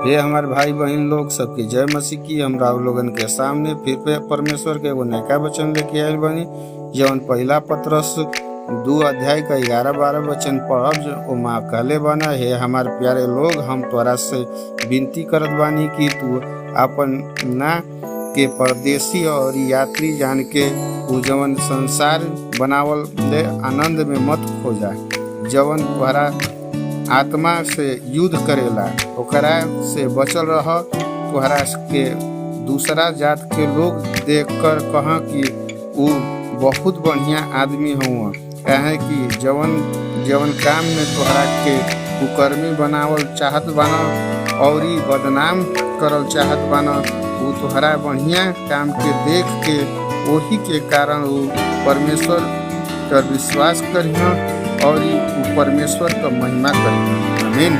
हे हमारे भाई बहन लोग, सबके जय मसीह की। हम राव लोगन के सामने फिर परमेश्वर के एगो नया वचन लेके आयल बनी, जवन पहला पत्रस 2 अध्याय का 11-12 वचन पढ़ब। ओमा कहले बना, हे हमारे प्यारे लोग, हम तोरा से विनती करत बानी कि तू अपन ना के परदेसी और यात्री जान के उ जवन संसार बनावल ले आनंद में मत खो जा, जवन तोहरा आत्मा से युद्ध करेला ओकरा से बचल रह। तोहरा के दूसरा जात के लोग देख कर कह कि उ बहुत बढ़िया आदमी हुआ, कहे कि जवन काम में तोहरा के कुकर्मी बनावल चाहत बाना और बदनाम करल चाहत बाना, उ तोहरा बढ़िया काम के देख के वही के कारण उ परमेश्वर पर विश्वास करिह और उ परमेश्वर का महिमा करिह। आमीन।